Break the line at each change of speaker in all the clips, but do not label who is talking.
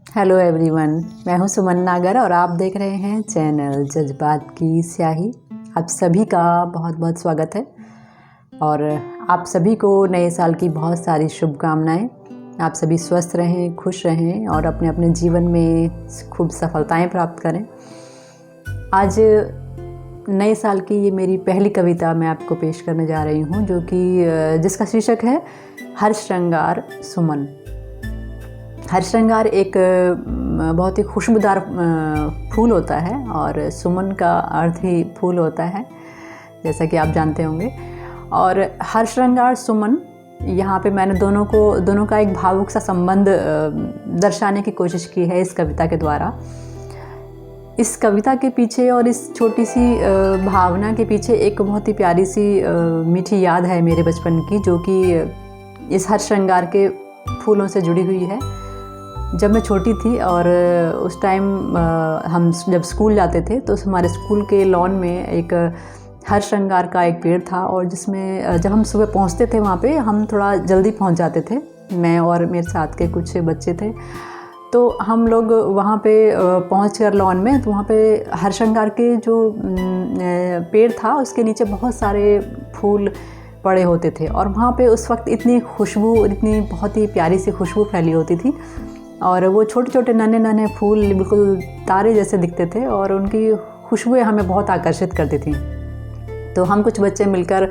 Hello everyone, मैं हूं सुमन नागर और आप देख रहे हैं चैनल जज्बात की स्याही। आप सभी का बहुत बहुत स्वागत है और आप सभी को नए साल की बहुत सारी शुभकामनाएं। आप सभी स्वस्थ रहें, खुश रहें और अपने अपने जीवन में खूब सफलताएं प्राप्त करें। आज नए साल की ये मेरी पहली कविता मैं आपको पेश करने जा रही हूँ, जो कि जिसका शीर्षक है हर श्रृंगार सुमन। हर श्रृंगार एक बहुत ही खुशबूदार फूल होता है और सुमन का अर्थ ही फूल होता है, जैसा कि आप जानते होंगे। और हर श्रृंगार सुमन, यहाँ पे मैंने दोनों का एक भावुक सा संबंध दर्शाने की कोशिश की है इस कविता के द्वारा। इस कविता के पीछे और इस छोटी सी भावना के पीछे एक बहुत ही प्यारी सी मीठी याद है मेरे बचपन की, जो कि इस हर श्रृंगार के फूलों से जुड़ी हुई है। जब मैं छोटी थी और उस टाइम हम जब स्कूल जाते थे तो हमारे स्कूल के लॉन में एक हर श्रृंगार का एक पेड़ था, और जिसमें जब हम सुबह पहुंचते थे वहाँ पे हम थोड़ा जल्दी पहुंच जाते थे, मैं और मेरे साथ के कुछ बच्चे थे। तो हम लोग वहाँ पे पहुँचकर लॉन में, तो वहाँ पे हर श्रृंगार के जो पेड़ था उसके नीचे बहुत सारे फूल पड़े होते थे, और वहाँ पे उस वक्त इतनी खुशबू, इतनी बहुत ही प्यारी सी खुशबू फैली होती थी, और वो छोटे छोटे नन्हे नन्हे फूल बिल्कुल तारे जैसे दिखते थे और उनकी खुशबुएं हमें बहुत आकर्षित करती थी। तो हम कुछ बच्चे मिलकर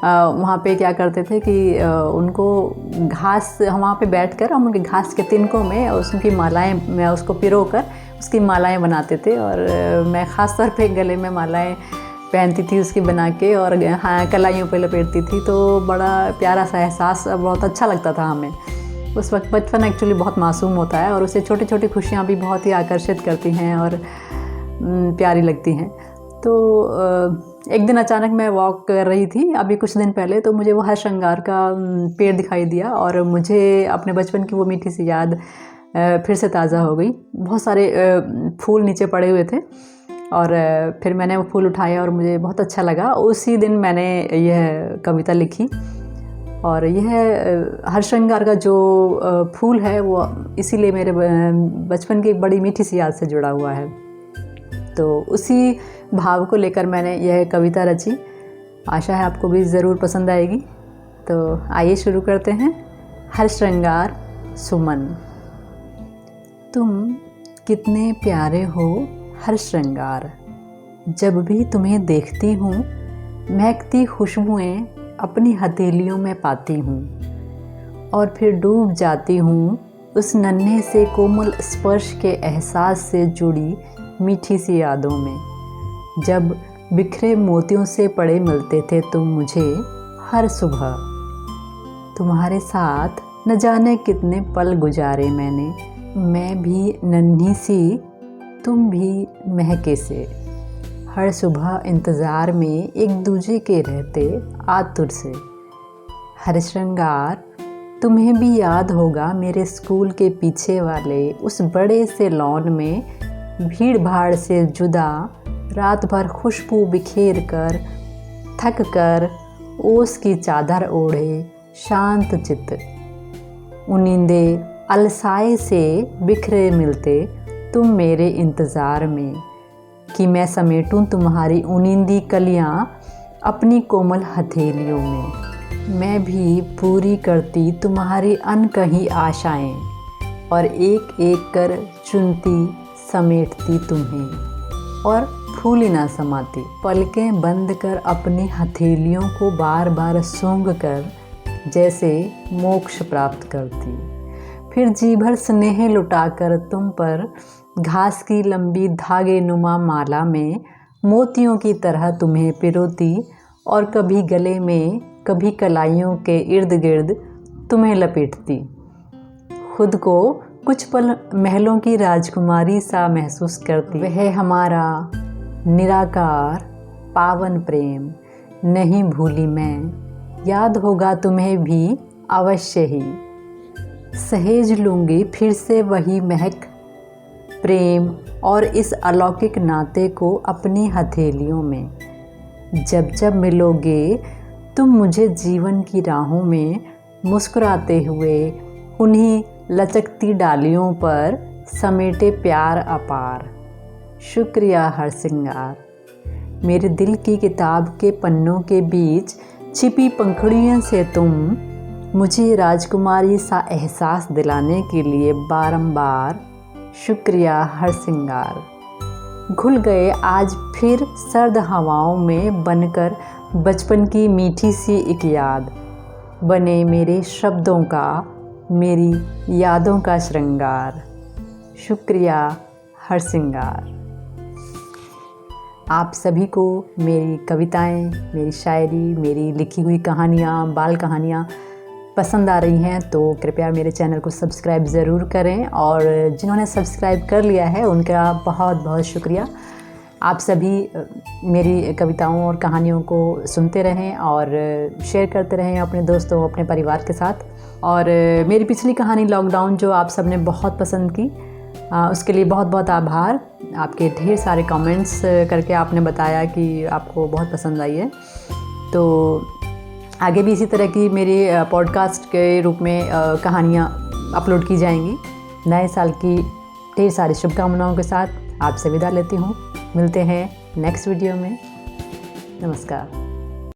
वहाँ पे क्या करते थे कि उनको घास, हम वहाँ पे बैठकर हम उनके घास के तिनकों में उसकी मालाएं, मैं उसको पिरोकर उसकी मालाएं बनाते थे, और मैं ख़ास तौर पे गले में मालाएं पहनती थी उसकी बना के, और हाँ कलाइयों पे लपेटती थी। तो बड़ा प्यारा सा एहसास, बहुत अच्छा लगता था हमें उस वक्त। बचपन एक्चुअली बहुत मासूम होता है और उसे छोटी छोटी खुशियाँ भी बहुत ही आकर्षित करती हैं और प्यारी लगती हैं। तो एक दिन अचानक मैं वॉक कर रही थी अभी कुछ दिन पहले, तो मुझे वो हर श्रृंगार का पेड़ दिखाई दिया और मुझे अपने बचपन की वो मीठी सी याद फिर से ताज़ा हो गई। बहुत सारे फूल नीचे पड़े हुए थे और फिर मैंने वो फूल उठाया और मुझे बहुत अच्छा लगा। उसी दिन मैंने यह कविता लिखी, और यह हर श्रृंगार का जो फूल है वो इसीलिए मेरे बचपन की एक बड़ी मीठी सी याद से जुड़ा हुआ है। तो उसी भाव को लेकर मैंने यह कविता रची। आशा है आपको भी ज़रूर पसंद आएगी। तो आइए शुरू करते हैं। हर श्रृंगार सुमन। तुम कितने प्यारे हो हर श्रृंगार, जब भी तुम्हें देखती हूँ महकती खुशबुएं अपनी हथेलियों में पाती हूँ, और फिर डूब जाती हूँ उस नन्हे से कोमल स्पर्श के एहसास से जुड़ी मीठी सी यादों में। जब बिखरे मोतियों से पड़े मिलते थे तुम मुझे हर सुबह, तुम्हारे साथ न जाने कितने पल गुजारे मैंने, मैं भी नन्ही सी तुम भी महके से। हर सुबह इंतज़ार में एक दूजे के रहते आतुर से। हर श्रृंगार तुम्हें भी याद होगा मेरे स्कूल के पीछे वाले उस बड़े से लॉन में, भीड़ भाड़ से जुदा रात भर खुशबू बिखेर कर, थक कर ओस की चादर ओढ़े शांत चित्त, उनिंदे अलसाए से बिखरे मिलते तुम मेरे इंतज़ार में, कि मैं समेटूं तुम्हारी उनिंदी कलियां अपनी कोमल हथेलियों में। मैं भी पूरी करती तुम्हारी अनकही आशाएं, और एक एक कर चुनती समेटती तुम्हें, और फूल ही ना समाती। पलकें बंद कर अपनी हथेलियों को बार बार सूंघ कर जैसे मोक्ष प्राप्त करती, फिर जी भर स्नेह लुटाकर तुम पर घास की लंबी धागे नुमा माला में मोतियों की तरह तुम्हें पिरोती, और कभी गले में कभी कलाइयों के इर्द गिर्द तुम्हें लपेटती। खुद को कुछ पल महलों की राजकुमारी सा महसूस करती। वह हमारा निराकार पावन प्रेम नहीं भूली मैं, याद होगा तुम्हें भी अवश्य ही। सहेज लूँगी फिर से वही महक प्रेम और इस अलौकिक नाते को अपनी हथेलियों में। जब जब मिलोगे तुम मुझे जीवन की राहों में, मुस्कुराते हुए उन्हीं लचकती डालियों पर समेटे प्यार अपार, शुक्रिया हर सिंगार। मेरे दिल की किताब के पन्नों के बीच छिपी पंखुड़ियों से तुम मुझे राजकुमारी सा एहसास दिलाने के लिए बारंबार, शुक्रिया हर सिंगार। घुल गए आज फिर सर्द हवाओं में बनकर बचपन की मीठी सी एक याद, बने मेरे शब्दों का, मेरी यादों का श्रृंगार, शुक्रिया हर सिंगार। आप सभी को मेरी कविताएं, मेरी शायरी, मेरी लिखी हुई कहानियाँ, बाल कहानियाँ पसंद आ रही हैं तो कृपया मेरे चैनल को सब्सक्राइब ज़रूर करें, और जिन्होंने सब्सक्राइब कर लिया है उनका बहुत बहुत शुक्रिया। आप सभी मेरी कविताओं और कहानियों को सुनते रहें और शेयर करते रहें अपने दोस्तों, अपने परिवार के साथ। और मेरी पिछली कहानी लॉकडाउन जो आप सबने बहुत पसंद की, उसके लिए बहुत बहुत आभार। आपके ढेर सारे कमेंट्स करके आपने बताया कि आपको बहुत पसंद आई है। तो आगे भी इसी तरह की मेरी पॉडकास्ट के रूप में कहानियाँ अपलोड की जाएंगी। नए साल की ढेर सारी शुभकामनाओं के साथ आपसे विदा लेती हूँ। मिलते हैं नेक्स्ट वीडियो में। नमस्कार।